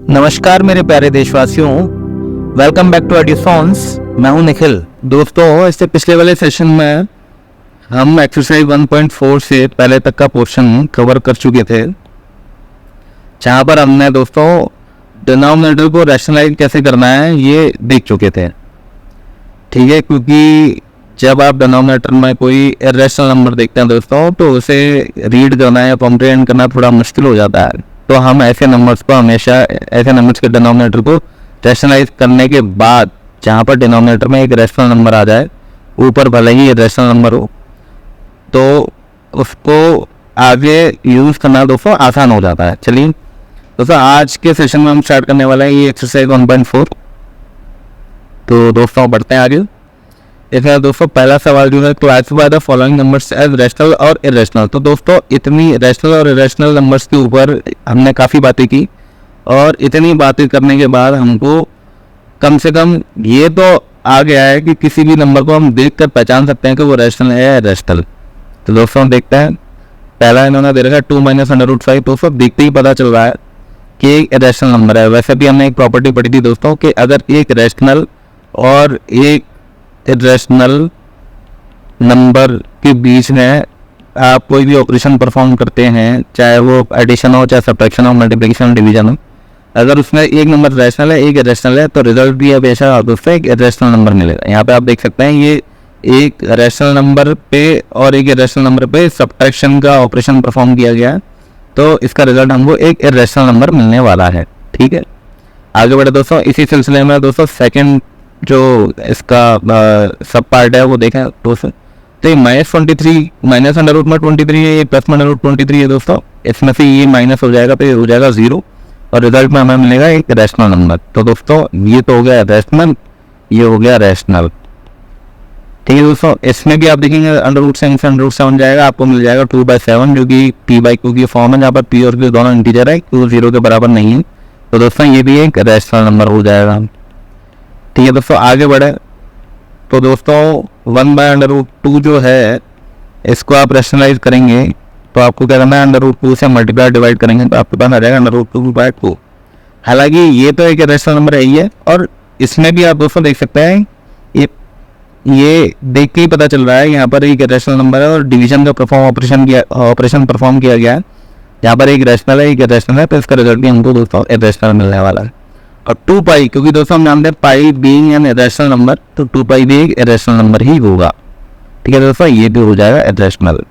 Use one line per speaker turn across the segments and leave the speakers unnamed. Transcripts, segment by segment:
नमस्कार मेरे प्यारे देशवासियों, वेलकम बैक टू एडिसॉन्स। मैं हूं निखिल। दोस्तों, इससे पिछले वाले सेशन में हम एक्सरसाइज 1.4 से पहले तक का पोर्शन कवर कर चुके थे, जहां पर हमने दोस्तों डिनोमिनेटर को रैशनलाइज कैसे करना है ये देख चुके थे। ठीक है, क्योंकि जब आप डिनोमिनेटर में कोई इरेशनल नंबर देखते हैं दोस्तों, तो उसे रीड करना या कॉम्प्रिहेंड करना थोड़ा मुश्किल हो जाता है। तो हम ऐसे नंबर्स को हमेशा ऐसे नंबर्स के डिनोमिनेटर को रैशनलाइज करने के बाद, जहाँ पर डिनोमिनेटर में एक रैशनल नंबर आ जाए, ऊपर भले ही रैशनल नंबर हो, तो उसको आगे यूज़ करना दोस्तों आसान हो जाता है। चलिए दोस्तों, आज के सेशन में हम स्टार्ट करने वाले हैं ये एक्सरसाइज 1.4। तो दोस्तों बढ़ते हैं आगे। इसमें दोस्तों पहला सवाल जो है, classify the following numbers as rational और इरेशनल। तो दोस्तों इतनी रैशनल और इरेशनल नंबर्स के ऊपर हमने काफ़ी बातें की, और इतनी बातें करने के बाद हमको कम से कम ये तो आ गया है कि किसी भी नंबर को हम देख कर पहचान सकते हैं कि वो रैशनल है या इरेशनल। तो दोस्तों देखते हैं, पहला इन्होंने दे रखा है 2 - √5। दोस्तों देखते ही पता चल रहा है कि एक इरेशनल नंबर है। वैसे भी हमने एक प्रॉपर्टी पढ़ी थी दोस्तों कि अगर एक रैशनल और एक इरेशनल नंबर के बीच में आप कोई भी ऑपरेशन परफॉर्म करते हैं, चाहे वो एडिशन हो, चाहे सब्ट्रैक्शन हो, मल्टीप्लिकेशन, डिवीजन हो, अगर उसमें एक नंबर रैशनल है, एक इरेशनल है, तो रिजल्ट भी हमेशा उससे एक इरेशनल नंबर मिलेगा। यहाँ पे आप देख सकते हैं, ये एक रैशनल नंबर पे और एक इरेशनल नंबर पे सब्ट्रैक्शन का ऑपरेशन परफॉर्म किया गया है, तो इसका रिजल्ट हमको एक इरेशनल नंबर मिलने वाला है। ठीक है, आगे बढ़े दोस्तों। इसी सिलसिले में दोस्तों सेकंड जो इसका सब पार्ट है वो देखें दोस्तों, तो ये -23 माइनस अंडर रूट में 23 है, ये प्लस में अंडर रूट 23 है दोस्तों। इसमें से ये माइनस हो जाएगा तो ये हो जाएगा 0, और रिजल्ट में हमें मिलेगा एक रैशनल नंबर। तो दोस्तों ये तो हो गया रैशनल, ये हो गया रैशनल। ठीक है दोस्तों, इसमें भी आप देखेंगे अंडर रूट से अंडर रूट 7 जाएगा, आपको मिल जाएगा 2/7, जो कि p/q की फॉर्म है, जहाँ पर p और q दोनों इंटीजर है, q 0 के बराबर नहीं है। तो दोस्तों ये भी एक रैशनल नंबर हो जाएगा। ठीक है दोस्तों, आगे बढ़े तो दोस्तों 1/√2 जो है, इसको आप रैशनलाइज करेंगे तो आपको क्या करना है, √2 से मल्टीप्लाई डिवाइड करेंगे तो आपके पास आ जाएगा √2/2। हालांकि ये तो एक रैशनल नंबर है ही है, और इसमें भी आप दोस्तों देख सकते हैं, ये देख के ही पता चल रहा है यहाँ पर एक रैशनल नंबर है और डिवीजन का ऑपरेशन परफॉर्म किया गया है। यहाँ पर एक रैशनल है, एक इरेशनल है, तो इसका रिजल्ट भी हमको दोस्तों इरेशनल मिलने वाला है। और 2π, क्योंकि दोस्तों हम जानते हैं पाई बीइंग एन इरेशनल नंबर, तो 2π भी एक इरेशनल नंबर ही होगा। ठीक है दोस्तों, ये भी हो जाएगा इरेशनल।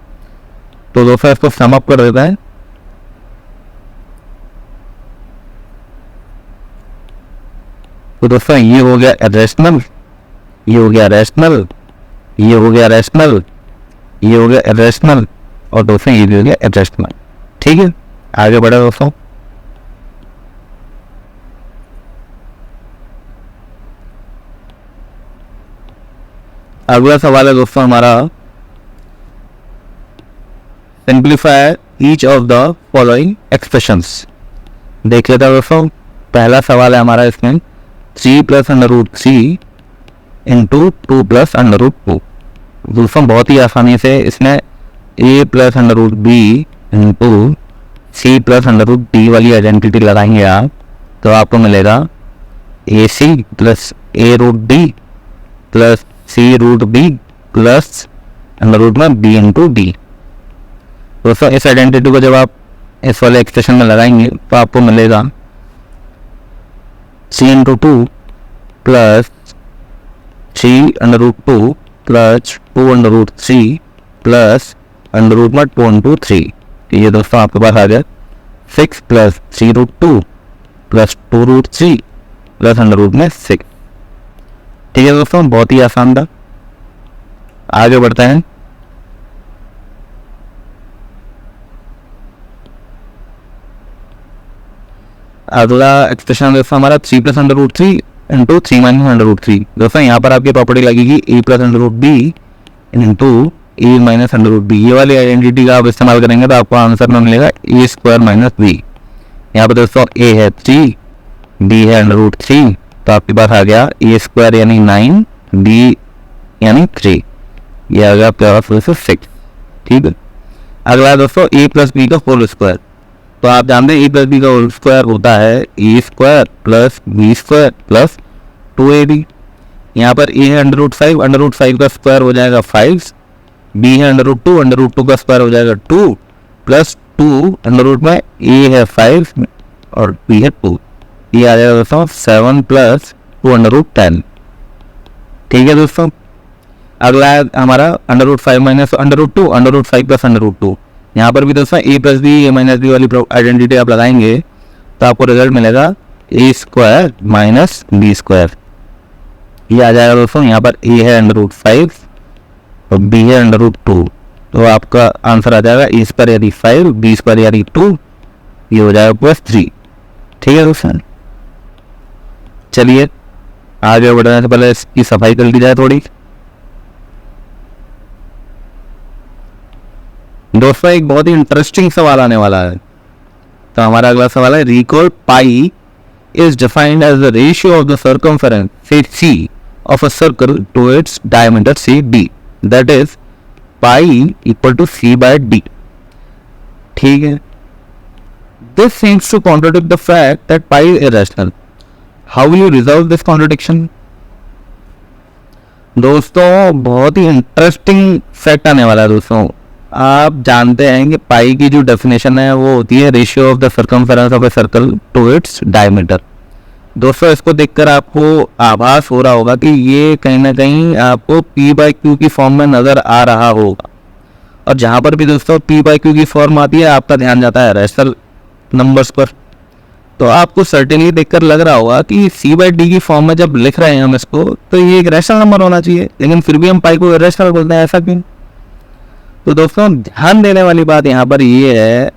तो दोस्तों इसको सम अप कर देता है। तो दोस्तों ये हो गया इरेशनल, ये हो गया रैशनल, ये हो गया रैशनल, ये हो गया इरेशनल, और दोस्तों ये भी हो गया इरेशनल। ठीक है, आगे बढ़े दोस्तों। अगला सवाल है दोस्तों हमारा, simplify each of the following expressions. देख लेते हैं दोस्तों, पहला सवाल है हमारा इसमें 3 + √3 × 2 + √2। दोस्तों बहुत ही आसानी से इसमें a + √b × c + √d वाली आइडेंटिटी लगाएंगे आप, तो आपको मिलेगा ac + a√d + c√b + √b × d। दोस्तों इस आइडेंटिटी को जब आप इस वाले एक्सप्रेशन में लगाएंगे तो आपको मिलेगा c × 2 + 3 √2 + 2 √3 + √2 × 3। ये दोस्तों आपके पास आ गया 6 + 3√2 + 2√3 + √6। ठीक है दोस्तों, बहुत ही आसान था। आगे बढ़ते हैं। अगला एक्सप्रेशन दोस्तों हमारा 3 + √3 × 3 - √3। दोस्तों यहाँ पर आपकी प्रॉपर्टी लगेगी a + √b × a - √b। ये वाली आइडेंटिटी का आप इस्तेमाल करेंगे तो आपको आंसर में मिलेगा a² - b। यहाँ पर दोस्तों a है 3, b है √3, तो आपके पास आ गया a² यानी 9, b यानी 3, ये आ गया आपके पास 6। ठीक है, अगला दोस्तों a + b का होल स्क्वायर। तो आप जानते हैं ए प्लस बी का होल स्क्वायर होता है A square plus B square plus 2ab। यहाँ पर ए है √5 का स्क्वायर हो जाएगा 5, बी है √2 का स्क्वायर हो जाएगा 2 प्लस 2 अंडर में ए है 5 और बी है 2, ये आ जाएगा दोस्तों 7 प्लस 2√10। ठीक है दोस्तों, अगला है हमारा √5 माइनस √2 प्लस √2। यहाँ पर भी दोस्तों ए प्लस बी ए माइनस बी वाली आइडेंटिटी आप लगाएंगे तो आपको रिजल्ट मिलेगा ए स्क्वायर माइनस बी स्क्वायर। ये आ जाएगा दोस्तों, यहाँ पर ए है √5 और बी है √2, तो आपका आंसर आ जाएगा ए स्क्वायर यानी 5, बी स्क्वायर यानी 2, ये हो जाएगा +3। ठीक है दोस्तों, चलिए आगे बढ़ने से पहले इसकी सफाई कर ली जाए थोड़ी। दोस्तों एक बहुत ही इंटरेस्टिंग सवाल आने वाला है, तो हमारा अगला सवाल है recall pi is defined as the ratio of the circumference से C of a circle to its diameter C D, that is pi equal to C by D. ठीक है, this seems to contradict the fact that pi is irrational. How will you resolve this contradiction? दोस्तों बहुत ही interesting fact आने वाला है दोस्तों। आप जानते हैं कि पाई की जो डेफिनेशन है वो होती है ratio of the circumference of a circle to its diameter. दोस्तों इसको देखकर आपको आभास हो रहा होगा कि ये कहीं ना कहीं आपको P/Q की फॉर्म में नजर आ रहा होगा, और जहां पर भी दोस्तों P/Q की फॉर्म आती है आपका ध्यान जाता है रैशनल नंबर्स पर। तो आपको सर्टेनली देखकर लग रहा होगा कि C/D की फॉर्म में जब लिख रहे हैं हम इसको तो ये एक रैशनल नंबर होना चाहिए, लेकिन फिर भी हम पाई को इरेशनल बोलते हैं, ऐसा क्यों? तो दोस्तों ध्यान देने वाली बात यहाँ पर ये है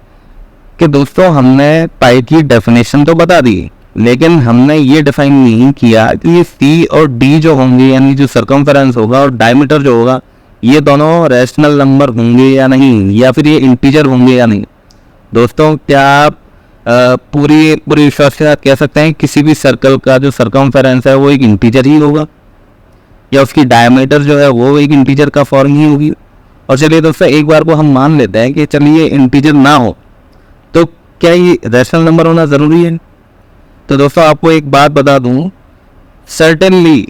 कि दोस्तों हमने पाई की डेफिनेशन तो बता दी, लेकिन हमने ये डिफाइन नहीं किया कि ये सी और डी जो होंगे यानी जो सर्कमफेरेंस होगा और डायमीटर जो होगा ये दोनों रैशनल नंबर होंगे या नहीं, या फिर ये इंटीजर होंगे या नहीं। दोस्तों क्या आप पूरी विश्वास के साथ कह सकते हैं किसी भी सर्कल का जो सर्कमफेरेंस है वो एक इंटीजर ही होगा, या उसकी डायमीटर जो है वो एक इंटीजर का फॉर्म ही होगी? और चलिए दोस्तों एक बार को हम मान लेते हैं कि चलिए इंटीजर ना हो तो क्या ये रैशनल नंबर होना ज़रूरी है? तो दोस्तों आपको एक बात बता दूं, सर्टेनली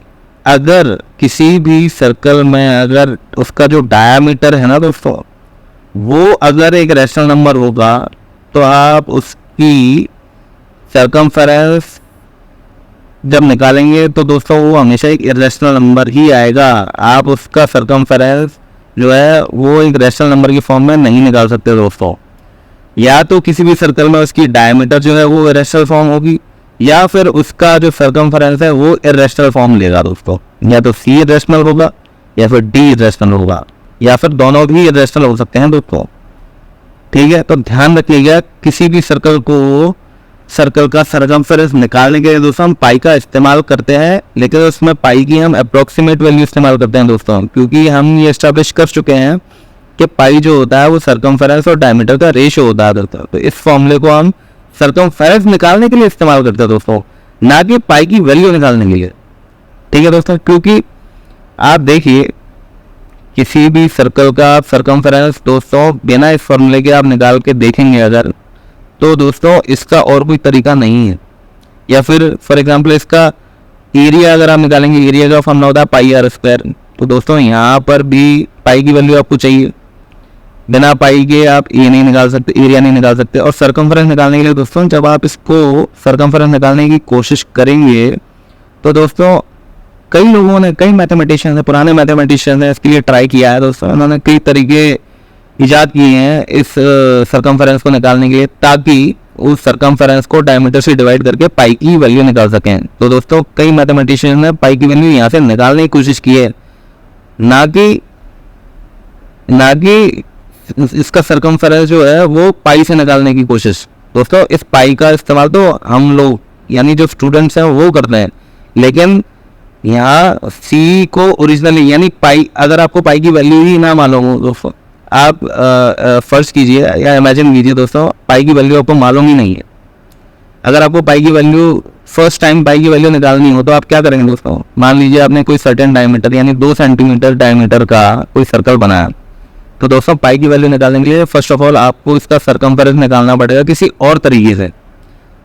अगर किसी भी सर्कल में अगर उसका जो डायमीटर है ना दोस्तों वो अगर एक रैशनल नंबर होगा तो आप उसकी सर्कमफेरेंस जब निकालेंगे तो दोस्तों वो हमेशा एक इरेशनल नंबर ही आएगा। आप उसका सर्कमफेरेंस जो है वो एक रैशनल नंबर की फॉर्म में नहीं निकाल सकते दोस्तों। या तो किसी भी सर्कल में उसकी डायमीटर जो है वो इरेशनल फॉर्म होगी, या फिर उसका जो सर्कमफेरेंस है वो इरेशनल फॉर्म लेगा दोस्तों। या तो सी इरेशनल होगा या फिर डी इरेशनल होगा, या फिर दोनों भी इरेशनल हो सकते हैं दोस्तों। ठीक है, तो ध्यान रखिएगा किसी भी सर्कल का सर्कमफेरेंस निकालने के लिए दोस्तों हम पाई का इस्तेमाल करते हैं, लेकिन उसमें पाई की हम अप्रोक्सीमेट वैल्यू इस्तेमाल करते हैं दोस्तों, क्योंकि हम ये एस्टैब्लिश कर चुके हैं कि पाई जो होता है वो सर्कमफेरेंस और डायमीटर का रेशियो होता है दोस्तों। तो इस फॉर्मूले को हम सर्कमफेरेंस निकालने के लिए इस्तेमाल करते हैं दोस्तों, ना कि पाई की वैल्यू निकालने के लिए। ठीक है दोस्तों, क्योंकि आप देखिए किसी भी सर्कल का सर्कमफेरेंस दोस्तों बिना इस फॉर्मूले के आप निकाल के देखेंगे अगर, तो दोस्तों इसका और कोई तरीका नहीं है। या फिर फॉर एग्जांपल इसका एरिया अगर आप निकालेंगे, एरिया का फॉर्मूला होता है πr², तो दोस्तों यहाँ पर भी पाई की वैल्यू आपको चाहिए, बिना पाई के आप ए नहीं निकाल सकते, एरिया नहीं निकाल सकते। और सर्कमफेरेंस निकालने के लिए दोस्तों जब आप इसको सर्कमफेरेंस निकालने की कोशिश करेंगे तो दोस्तों कई लोगों ने, कई मैथमेटिशियंस हैं, पुराने मैथमेटिशियंस ने इसके लिए ट्राई किया है दोस्तों। उन्होंने कई तरीके इजाद किए हैं इस सर्कमफेरेंस को निकालने के लिए, ताकि उस सर्कमफेरेंस को डायमीटर से डिवाइड करके पाई की वैल्यू निकाल सकें। तो दोस्तों कई मैथमेटिशियंस ने पाई की वैल्यू यहाँ से निकालने की कोशिश की है, ना कि इसका सर्कमफेरेंस जो है वो पाई से निकालने की कोशिश। दोस्तों इस पाई का इस्तेमाल तो हम लोग यानी जो स्टूडेंट्स हैं वो करते हैं, लेकिन यहाँ सी को ओरिजिनली यानी पाई, अगर आपको पाई की वैल्यू ही ना मालूम हो दोस्तों, आप फर्ज कीजिए या इमेजिन कीजिए दोस्तों पाई की वैल्यू आपको मालूम ही नहीं है। अगर आपको पाई की वैल्यू फर्स्ट टाइम पाई की वैल्यू निकालनी हो तो आप क्या करेंगे दोस्तों? मान लीजिए आपने कोई सर्टेन डायमीटर यानी 2 सेंटीमीटर डायमीटर का कोई सर्कल बनाया, तो दोस्तों पाई की वैल्यू निकालने के लिए फर्स्ट ऑफ ऑल आपको इसका सरकमफेरेंस निकालना पड़ेगा किसी और तरीके से।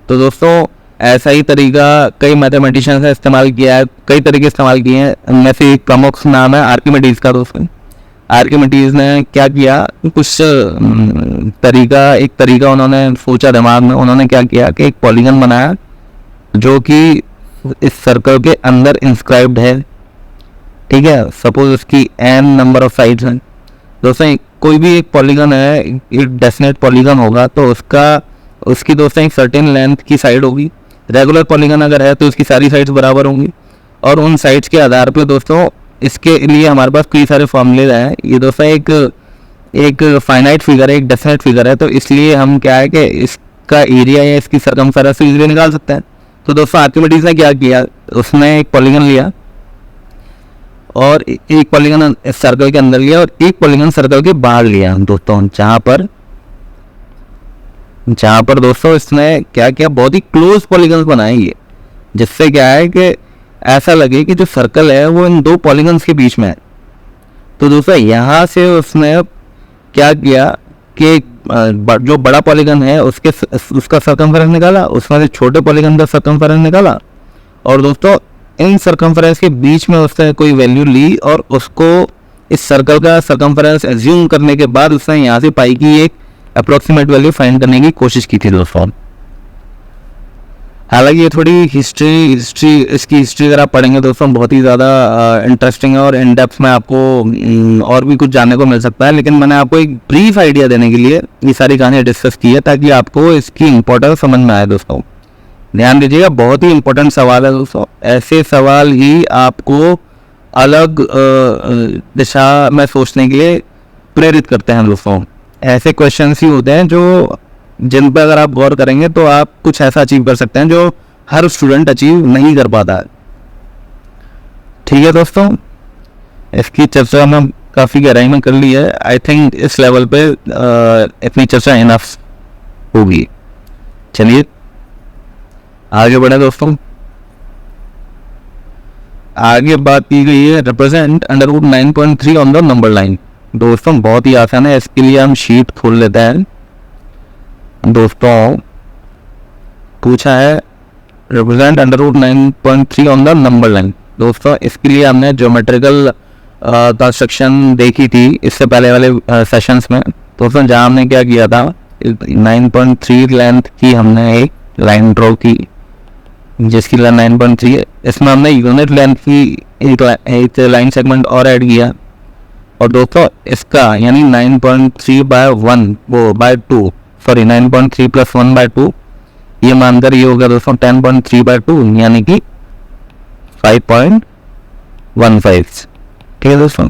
तो दोस्तों ऐसा ही तरीका कई मैथमेटिशियंस ने इस्तेमाल किया है, कई तरीके इस्तेमाल किए हैं। उनमें से एक प्रमुख नाम है आर्किमिडीज का। दोस्तों आर्किमिडीज ने क्या किया, कुछ एक तरीका उन्होंने सोचा दिमाग में। उन्होंने क्या किया कि एक पॉलीगन बनाया जो कि इस सर्कल के अंदर इंस्क्राइब्ड है, ठीक है। सपोज उसकी n नंबर ऑफ साइड्स हैं। दोस्तों कोई भी एक पॉलीगन है, एक डेफिनेट पॉलीगन होगा तो उसकी दोस्तों एक सर्टेन लेंथ की साइड होगी। रेगुलर पॉलीगन अगर है तो उसकी सारी साइड्स बराबर होंगी, और उन साइड्स के आधार पे दोस्तों इसके लिए हमारे पास कई सारे फॉर्मूले हैं। ये दोस्तों एक फाइनाइट फिगर है, एक डेफिनेट फिगर है, तो इसलिए हम क्या है कि इसका एरिया या इसकी सरकमफेरेंस इजीली निकाल सकते हैं। तो दोस्तों आर्किमिडीज ने क्या किया, उसने एक पॉलीगन लिया और एक पॉलीगन सर्कल के अंदर लिया और एक पॉलीगन सर्कल के बाहर लिया दोस्तों, जहाँ पर दोस्तों इसने क्या किया, बहुत ही क्लोज पॉलीगन बनाए ये, जिससे क्या है कि ऐसा लगे कि जो सर्कल है वो इन दो पॉलीगन्स के बीच में है। तो दोस्तों यहाँ से उसने क्या किया कि जो बड़ा पॉलीगन है उसका सरकमफेरेंस निकाला, उसमें से छोटे पॉलीगन का सरकमफेरेंस निकाला, और दोस्तों इन सरकमफेरेंस के बीच में उसने कोई वैल्यू ली और उसको इस सर्कल का सरकमफेरेंस एज्यूम करने के बाद उसने यहाँ से पाई की एक अप्रोक्सीमेट वैल्यू फाइंड करने की कोशिश की थी दोस्तों। हालांकि ये थोड़ी इसकी हिस्ट्री अगर आप पढ़ेंगे दोस्तों बहुत ही ज़्यादा इंटरेस्टिंग है और इन डेप्थ में आपको और भी कुछ जानने को मिल सकता है, लेकिन मैंने आपको एक ब्रीफ आइडिया देने के लिए ये सारी कहानियाँ डिस्कस की है ताकि आपको इसकी इम्पोर्टेंस समझ में आए दोस्तों। ध्यान दीजिएगा, बहुत ही इंपॉर्टेंट सवाल है दोस्तों। ऐसे सवाल ही आपको अलग दिशा में सोचने के लिए प्रेरित करते हैं दोस्तों। ऐसे क्वेश्चंस ही होते हैं जिन पर अगर आप गौर करेंगे तो आप कुछ ऐसा अचीव कर सकते हैं जो हर स्टूडेंट अचीव नहीं कर पाता है। ठीक है दोस्तों, इसकी चर्चा हमने काफ़ी गहराई में कर ली है। आई थिंक इस लेवल पे इतनी चर्चा इनफ होगी। चलिए आगे बढ़े दोस्तों। आगे बात की गई है represent under root 9.3 on the number line. दोस्तों बहुत ही आसान है, इसके लिए हम शीट खोल लेते हैं। दोस्तों पूछा है represent under root 9.3 on the number line. दोस्तों इसके लिए हमने ज्योमेट्रिकल कंस्ट्रक्शन देखी थी इससे पहले वाले सेशंस में दोस्तों, जहाँ हमने क्या किया था 9.3 लेंथ की हमने एक लाइन ड्रॉ की जिसकी लेंथ 9.3 है। इसमें हमने यूनिट लेंथ की एक लाइन सेगमेंट और ऐड किया, और दोस्तों इसका यानी 9.3 बाय 1 वो बाय 2 सॉरी 9.3 प्लस 1 बाय 2 ये मानकर ये होगा दोस्तों 10.3 बाय 2 यानी कि 5.15। ठीक है दोस्तों,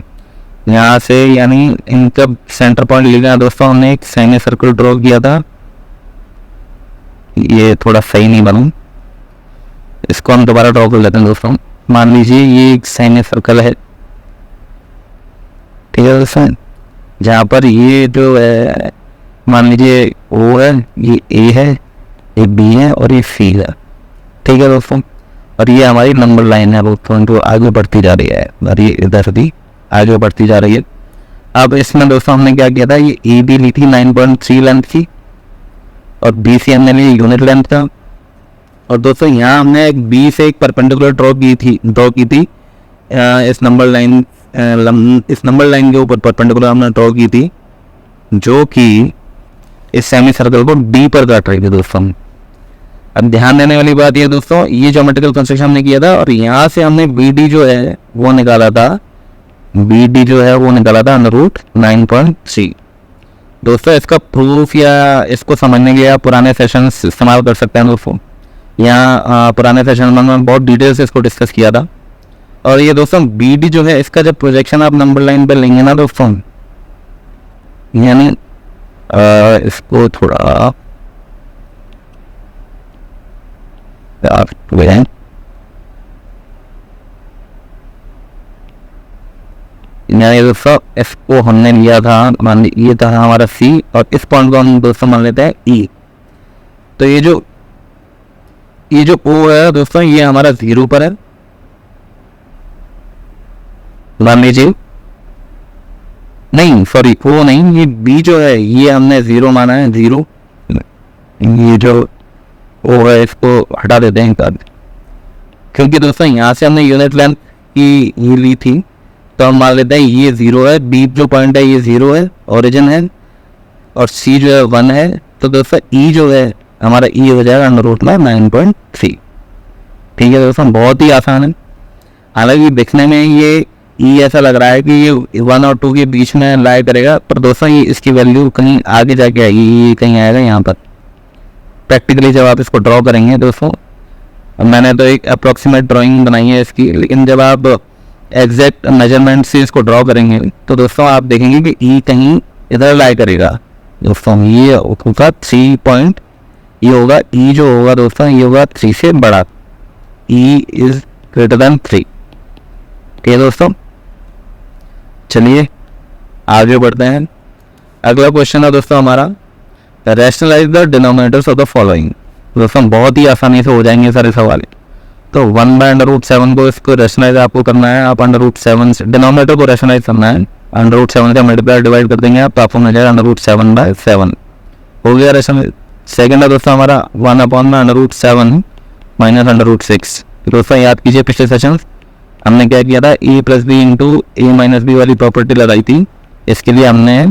यहाँ से यानी इनका सेंटर पॉइंट लिया दोस्तों हमने एक सेमी सर्कल ड्रॉ किया था। ये थोड़ा सही नहीं बना, इसको हम दोबारा ड्रॉ कर लेते हैं दोस्तों। मान लीजिए ये एक सेमी सर्कल है, ठीक है दोस्तों, जहाँ पर ये जो है मान लीजिए ओ है, ये ए है, ये बी है और ये सी है। ठीक है दोस्तों, और ये हमारी नंबर लाइन है दोस्तों जो आगे बढ़ती जा रही है, और ये इधर भी आगे बढ़ती जा रही है। अब इसमें दोस्तों हमने क्या किया था, ये ए बी ली थी 9.3 लेंथ की और बी सी हमने ली यूनिट लेंथ का, और दोस्तों यहाँ हमने एक बी से एक परपेंडिकुलर ड्रॉ की थी इस नंबर लाइन के ऊपर परपेंडिकुलर हमने ड्रॉ की थी जो कि इस सेमी सर्कल को डी पर काट रही थी दोस्तों। अब ध्यान देने वाली बात ये दोस्तों, ये ज्योमेट्रिकल कंस्ट्रक्शन हमने किया था और यहाँ से हमने बी डी जो है वो निकाला था, अंडर रूट 9.3। दोस्तों इसका प्रूफ या इसको समझने के लिए आप पुराने सेशंस इस्तेमाल कर सकते हैं दोस्तों। यहाँ पुराने सेशन में मैंने बहुत डिटेल से इसको डिस्कस किया था। और ये दोस्तों बी डी जो है इसका जब प्रोजेक्शन आप नंबर लाइन पे लेंगे ना दोस्तों, यानी इसको थोड़ा यानी दोस्तों इसको हमने लिया था, मान लीजिए ये था हमारा सी और इस पॉइंट को हम दोस्तों मान लेते हैं ई। तो ये जो ओ है दोस्तों ये हमारा 0 पर है, मान लीजिए नहीं सॉरी वो नहीं, ये बी जो है ये हमने 0 माना है, 0, ये जो ओ है इसको हटा देते हैं कर, क्योंकि दोस्तों यहाँ से हमने यूनिट लेंथ की ये ली थी, तो हम मान लेते हैं ये 0 है, बी जो पॉइंट है ये 0 है, ओरिजिन है, और सी जो है 1 है, तो दोस्तों ई जो है हमारा ई हो जाएगा अंडर रूट में 9.3। ठीक है दोस्तों, बहुत ही आसान है। हालांकि दिखने में ये ई ऐसा लग रहा है कि ये 1 और 2 के बीच में लाई करेगा, पर दोस्तों ये इसकी वैल्यू कहीं आगे जाके आएगी, ये कहीं आएगा यहाँ पर। प्रैक्टिकली जब आप इसको ड्रॉ करेंगे दोस्तों, मैंने तो एक अप्रॉक्सीमेट ड्राइंग बनाई है इसकी, लेकिन जब आप एग्जैक्ट मेजरमेंट से इसको ड्रॉ करेंगे तो दोस्तों आप देखेंगे कि ई कहीं इधर लाई करेगा दोस्तों। ये होगा 3 पॉइंट, ये होगा ई जो होगा दोस्तों ये होगा 3 से बड़ा, ई इज ग्रेटर देन 3। ठीक है दोस्तों, चलिए आगे बढ़ते हैं। अगला क्वेश्चन है दोस्तों हमारा, rationalise the denominators of the following. दोस्तों बहुत ही आसानी से हो जाएंगे सारे सवाल। तो 1/√7 को इसको रैशनलाइज आपको करना है, आप √7 से डिनोमिनेटर को रैशनलाइज करना है, √7 से मल्टीप्लाई डिवाइड कर देंगे आप, तो आपको मिल जाएगा √7/7 हो गया रैशनलाइज। सेकंड है दोस्तों हमारा 1/√7 माइनस √6। दोस्तों याद कीजिए पिछले सेशन हमने क्या किया था, ए प्लस बी इंटू ए माइनस बी वाली प्रॉपर्टी लगाई थी, इसके लिए हमने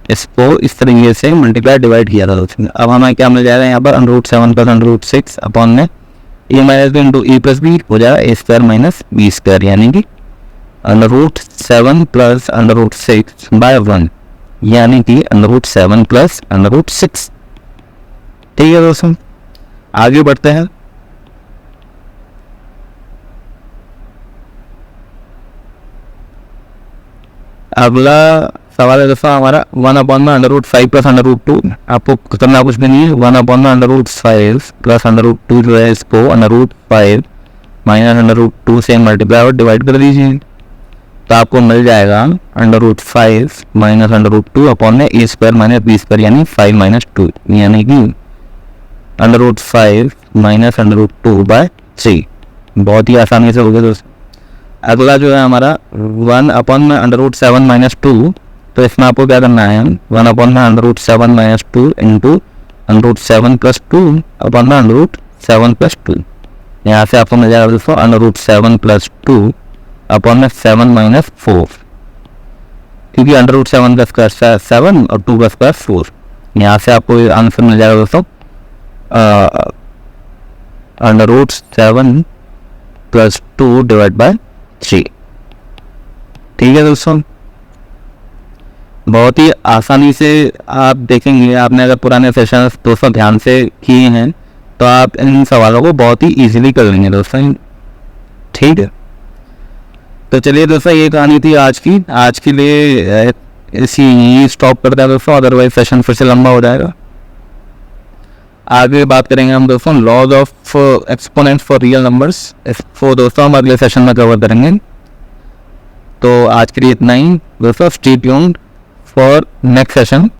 इसको इस तरीके से मल्टीप्लाई डिवाइड किया था दोस्तों। अब हमें क्या मिल जाएगा यहाँ पर √7 प्लस √6 अपॉन में ए माइनस बी इंटू ए प्लस बी हो जाएगा ए स्क्वायर माइनस बी स्क्वायर, यानी कि √7 प्लस √6/1, यानी कि √7 प्लस √6। ठीक है दोस्तों, आगे बढ़ते हैं। अगला सवाल है दोस्तों हमारा 1/√5 प्लस √2। आपको करना कुछ भी नहीं है, 1/√5 प्लस √2 जो है इसको √5 माइनस √2 से मल्टीप्लाई और डिवाइड कर दीजिए, तो आपको मिल जाएगा √5 माइनस √2 अपॉन में ए स्क्वायर माइनस बी स्क्वायर, यानी 5 माइनस 2, यानी कि √5 माइनस √2/3। बहुत ही आसानी से हो गया दोस्तों। अगला जो है हमारा 1/√7 माइनस 2, तो इसमें आपको क्या करना है, 1/√7 minus 2 into √7 plus 2 upon √7 plus 2, यहाँ से आपको मिल जाएगा दोस्तों √7 प्लस 2 अपॉन में 7 माइनस 4, क्योंकि √7 का स्क्वायर 7 और 2 का स्क्वायर 4, यहाँ से आपको आंसर मिल जाएगा दोस्तों √7 प्लस 2 डिवाइड बाय 3। ठीक है दोस्तों, बहुत ही आसानी से आप देखेंगे, आपने अगर पुराने सेशन दोस्तों ध्यान से किए हैं तो आप इन सवालों को बहुत ही इजीली कर लेंगे दोस्तों। ठीक है, तो चलिए दोस्तों ये कहानी थी आज के लिए इसी स्टॉप करते हैं दोस्तों, अदरवाइज सेशन फिर से लंबा हो जाएगा। आगे बात करेंगे हम दोस्तों laws of exponents for real numbers, इसको दोस्तों हम अगले सेशन में कवर करेंगे। तो आज के लिए इतना ही दोस्तों, stay tuned for next session.